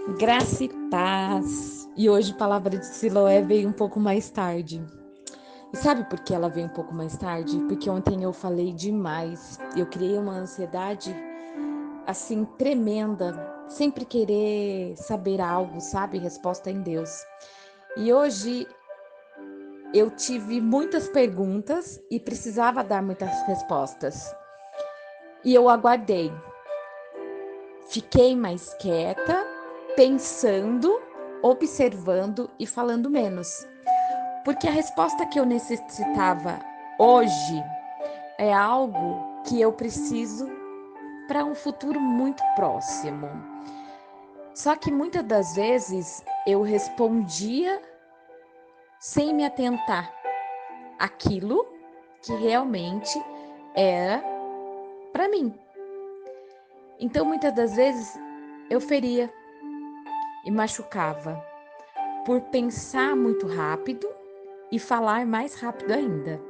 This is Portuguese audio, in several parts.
Graça e paz. E hoje a palavra de Siloé veio um pouco mais tarde. E sabe por que ela veio um pouco mais tarde? Porque ontem eu falei demais. Eu criei uma ansiedade assim tremenda, sempre querer saber algo, sabe? Resposta em Deus. E hoje eu tive muitas perguntas e precisava dar muitas respostas. E eu aguardei. Fiquei mais quieta, pensando, observando e falando menos. Porque a resposta que eu necessitava hoje é algo que eu preciso para um futuro muito próximo. Só que muitas das vezes eu respondia sem me atentar àquilo que realmente era para mim. Então muitas das vezes eu feria e machucava por pensar muito rápido e falar mais rápido ainda.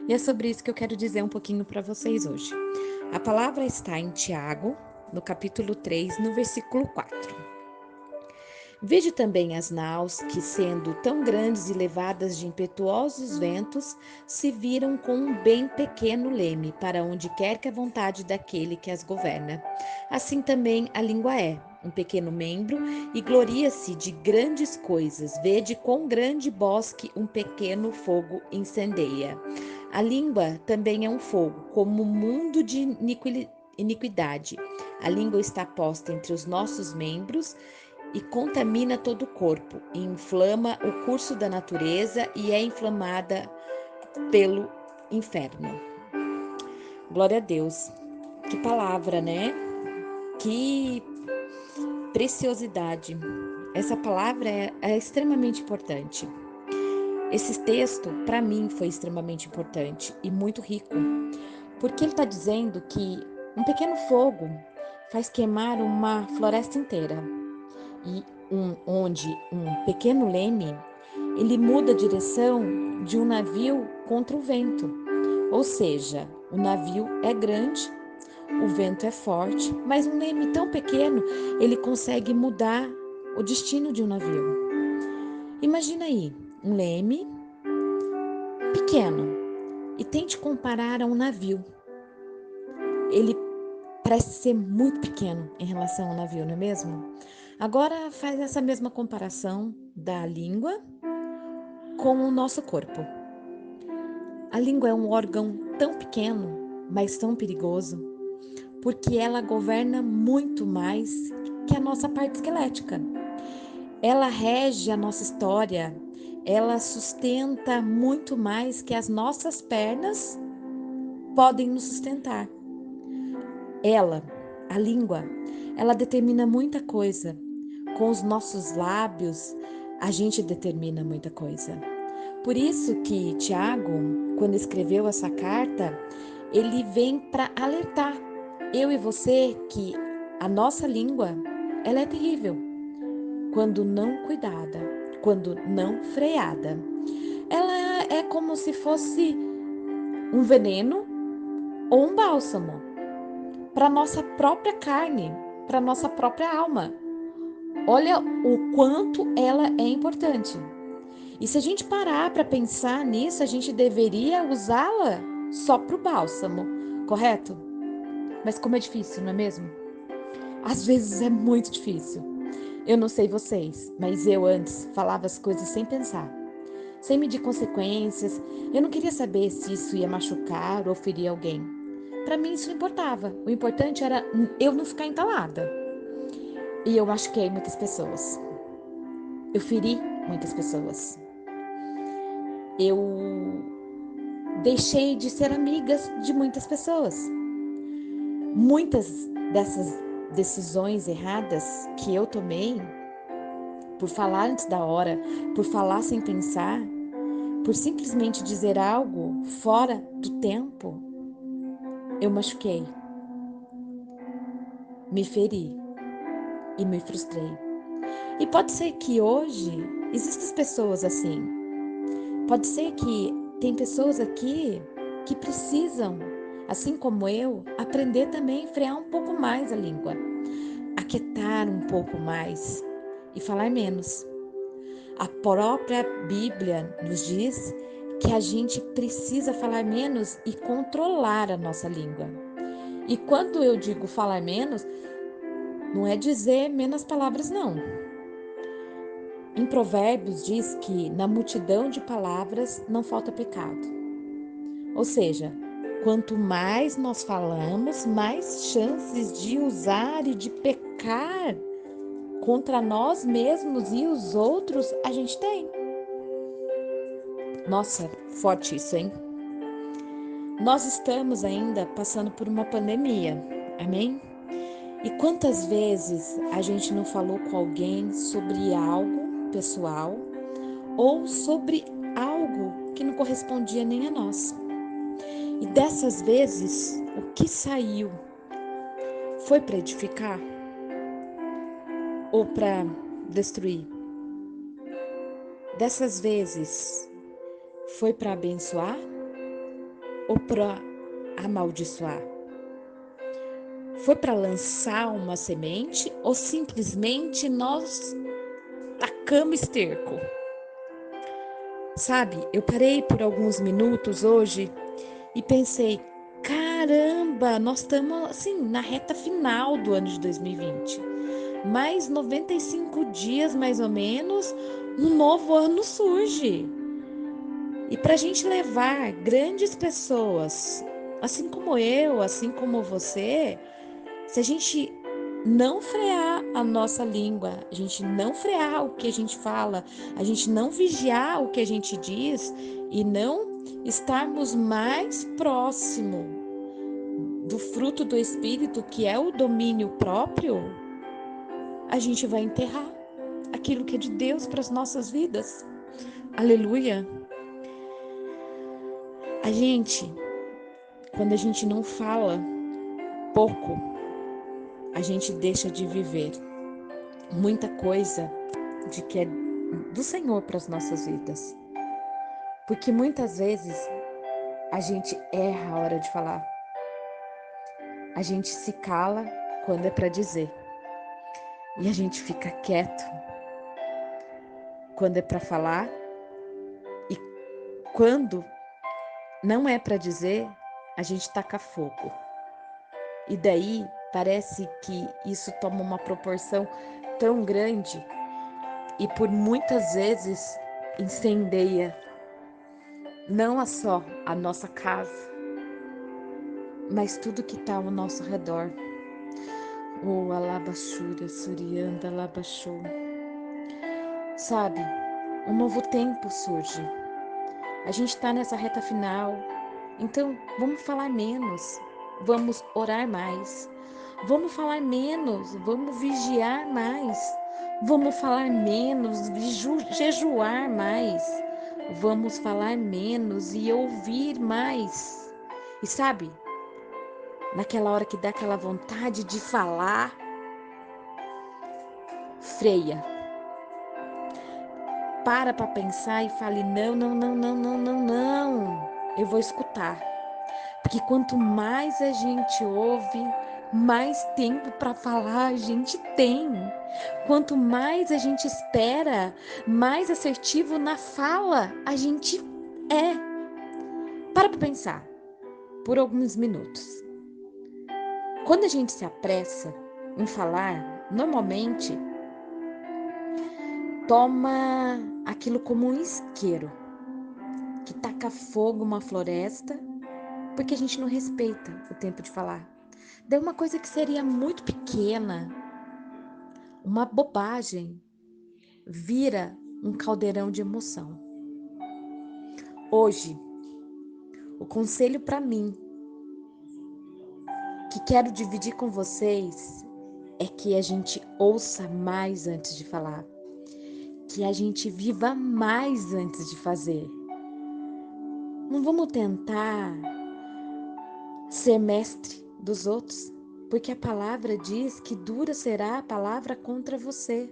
E é sobre isso que eu quero dizer um pouquinho para vocês hoje. A palavra está em Tiago, no capítulo 3, no versículo 4. Veja também as naus que, sendo tão grandes e levadas de impetuosos ventos, se viram com um bem pequeno leme para onde quer que a vontade daquele que as governa. Assim também a língua é, um pequeno membro, e gloria-se de grandes coisas. Vede quão grande bosque um pequeno fogo incendeia. A língua também é um fogo, como um mundo de iniquidade. A língua está posta entre os nossos membros e contamina todo o corpo, e inflama o curso da natureza e é inflamada pelo inferno. Glória a Deus. Que palavra, né? Que preciosidade. Essa palavra é extremamente importante. Esse texto, para mim, foi extremamente importante e muito rico, porque ele está dizendo que um pequeno fogo faz queimar uma floresta inteira. E onde um pequeno leme, ele muda a direção de um navio contra o vento. Ou seja, o navio é grande, o vento é forte, mas um leme tão pequeno, ele consegue mudar o destino de um navio. Imagina aí, um leme pequeno e tente comparar a um navio. Ele parece ser muito pequeno em relação ao navio, não é mesmo? Agora faz essa mesma comparação da língua com o nosso corpo. A língua é um órgão tão pequeno, mas tão perigoso, porque ela governa muito mais que a nossa parte esquelética. Ela rege a nossa história, ela sustenta muito mais que as nossas pernas podem nos sustentar. Ela, a língua, ela determina muita coisa. Com os nossos lábios, a gente determina muita coisa. Por isso que Tiago, quando escreveu essa carta, ele vem para alertar eu e você que a nossa língua, ela é terrível quando não cuidada, quando não freada. Ela é como se fosse um veneno ou um bálsamo para nossa própria carne, para nossa própria alma. Olha o quanto ela é importante. E se a gente parar para pensar nisso, a gente deveria usá-la só para o bálsamo, correto? Mas como é difícil, não é mesmo? Às vezes é muito difícil. Eu não sei vocês, mas eu antes falava as coisas sem pensar, sem medir consequências. Eu não queria saber se isso ia machucar ou ferir alguém. Para mim isso não importava. O importante era eu não ficar entalada. E eu machuquei muitas pessoas. Eu feri muitas pessoas. Eu deixei de ser amigas de muitas pessoas. Muitas dessas decisões erradas que eu tomei, por falar antes da hora, por falar sem pensar, por simplesmente dizer algo fora do tempo, eu machuquei, me feri e me frustrei. E pode ser que hoje existam pessoas assim. Pode ser que tem pessoas aqui que precisam, assim como eu, aprender também a frear um pouco mais a língua, aquietar um pouco mais, e falar menos. A própria Bíblia nos diz que a gente precisa falar menos e controlar a nossa língua. E quando eu digo falar menos, não é dizer menos palavras, não. Em Provérbios diz que na multidão de palavras não falta pecado. Ou seja, quanto mais nós falamos, mais chances de usar e de pecar contra nós mesmos e os outros a gente tem. Nossa, forte isso, hein? Nós estamos ainda passando por uma pandemia, amém? E quantas vezes a gente não falou com alguém sobre algo pessoal ou sobre algo que não correspondia nem a nós? E dessas vezes, o que saiu foi para edificar ou para destruir? Dessas vezes, foi para abençoar ou para amaldiçoar? Foi para lançar uma semente ou simplesmente nós tacamos esterco? Sabe, eu parei por alguns minutos hoje e pensei, caramba, nós estamos assim na reta final do ano de 2020. Mais 95 dias mais ou menos, um novo ano surge. E para a gente levar grandes pessoas, assim como eu, assim como você, se a gente não frear a nossa língua, a gente não frear o que a gente fala, a gente não vigiar o que a gente diz e não estarmos mais próximo do fruto do Espírito, que é o domínio próprio, a gente vai enterrar aquilo que é de Deus para as nossas vidas. Aleluia! A gente, quando a gente não fala pouco, a gente deixa de viver muita coisa de que é do Senhor para as nossas vidas. Porque muitas vezes a gente erra a hora de falar. A gente se cala quando é para dizer. E a gente fica quieto quando é para falar. E quando não é para dizer, a gente taca fogo. E daí parece que isso toma uma proporção tão grande e por muitas vezes incendeia não só a nossa casa, mas tudo que está ao nosso redor. Oh, alabashura, surianda, alabashou. Sabe, um novo tempo surge. A gente está nessa reta final. Então, vamos falar menos. Vamos orar mais. Vamos falar menos. Vamos vigiar mais. Vamos falar menos, jejuar mais. Vamos falar menos e ouvir mais. E sabe, naquela hora que dá aquela vontade de falar, freia. Para pensar e fale, não, não, não, não, não, não, não. Eu vou escutar. Porque quanto mais a gente ouve, mais tempo para falar a gente tem. Quanto mais a gente espera, mais assertivo na fala a gente é. Para pensar por alguns minutos. Quando a gente se apressa em falar, normalmente toma aquilo como um isqueiro que taca fogo uma floresta, porque a gente não respeita o tempo de falar. Daí uma coisa que seria muito pequena, uma bobagem, vira um caldeirão de emoção. Hoje, o conselho para mim, que quero dividir com vocês, é que a gente ouça mais antes de falar, que a gente viva mais antes de fazer. Não vamos tentar ser mestre dos outros, porque a palavra diz que dura será a palavra contra você.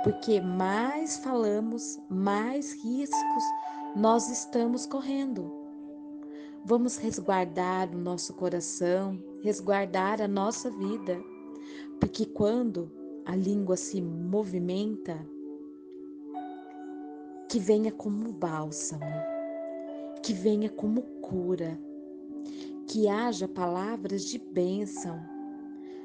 Porque mais falamos, mais riscos nós estamos correndo. Vamos resguardar o nosso coração, resguardar a nossa vida, porque quando a língua se movimenta, que venha como bálsamo, que venha como cura, que haja palavras de bênção,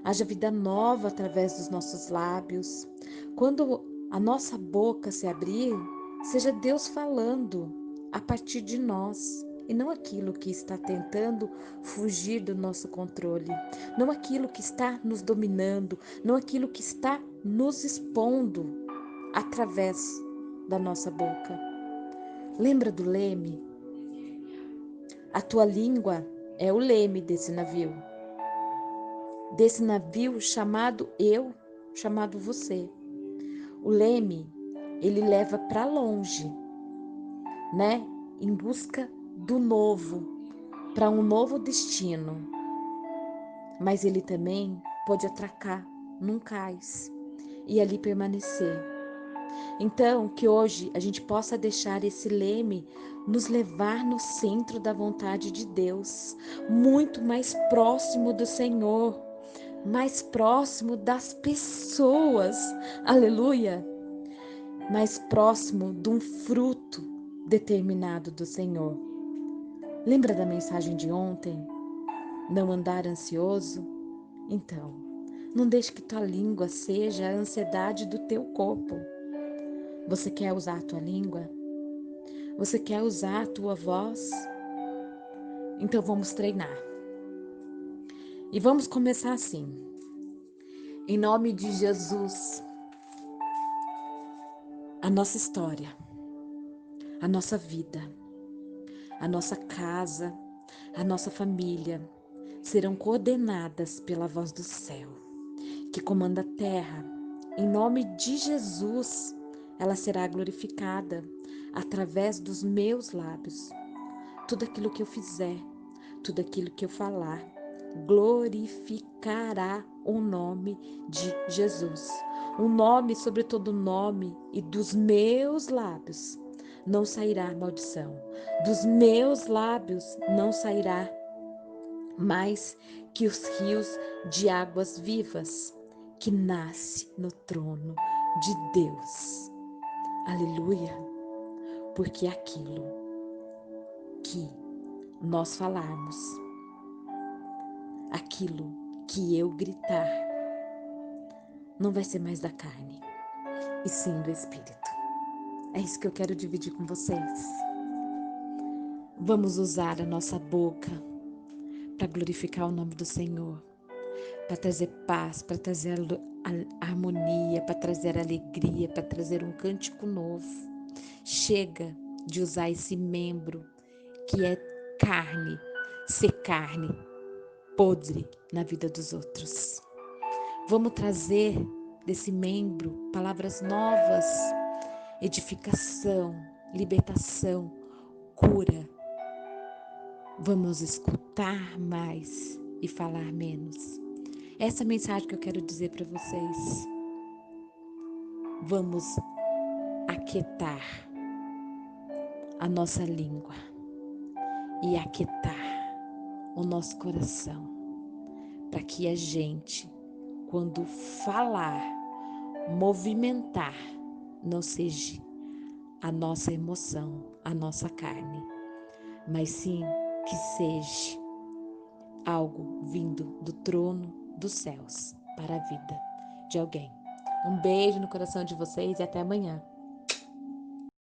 haja vida nova através dos nossos lábios. Quando a nossa boca se abrir, seja Deus falando a partir de nós e não aquilo que está tentando fugir do nosso controle, não aquilo que está nos dominando, não aquilo que está nos expondo através da nossa boca. Lembra do leme? A tua língua é o leme desse navio chamado eu, chamado você. O leme, ele leva para longe, né? Em busca do novo, para um novo destino. Mas ele também pode atracar num cais e ali permanecer. Então, que hoje a gente possa deixar esse leme nos levar no centro da vontade de Deus, muito mais próximo do Senhor, mais próximo das pessoas, aleluia, mais próximo de um fruto determinado do Senhor. Lembra da mensagem de ontem? Não andar ansioso? Então, não deixe que tua língua seja a ansiedade do teu corpo. Você quer usar a tua língua? Você quer usar a tua voz? Então vamos treinar. E vamos começar assim. Em nome de Jesus, a nossa história, a nossa vida, a nossa casa, a nossa família serão coordenadas pela voz do céu, que comanda a terra. Em nome de Jesus, ela será glorificada através dos meus lábios. Tudo aquilo que eu fizer, tudo aquilo que eu falar, glorificará o nome de Jesus. Um nome sobre todo nome, e dos meus lábios não sairá maldição. Dos meus lábios não sairá mais que os rios de águas vivas que nasce no trono de Deus. Aleluia! Porque aquilo que nós falarmos, aquilo que eu gritar, não vai ser mais da carne, e sim do Espírito. É isso que eu quero dividir com vocês. Vamos usar a nossa boca para glorificar o nome do Senhor, para trazer paz, para trazer a harmonia, para trazer alegria, para trazer um cântico novo. Chega de usar esse membro que é carne, ser carne podre na vida dos outros. Vamos trazer desse membro palavras novas, edificação, libertação, cura. Vamos escutar mais e falar menos. Essa é a mensagem que eu quero dizer para vocês. Vamos aquietar a nossa língua e aquietar o nosso coração, para que a gente, quando falar, movimentar, não seja a nossa emoção, a nossa carne, mas sim que seja algo vindo do trono dos céus para a vida de alguém. Um beijo no coração de vocês e até amanhã.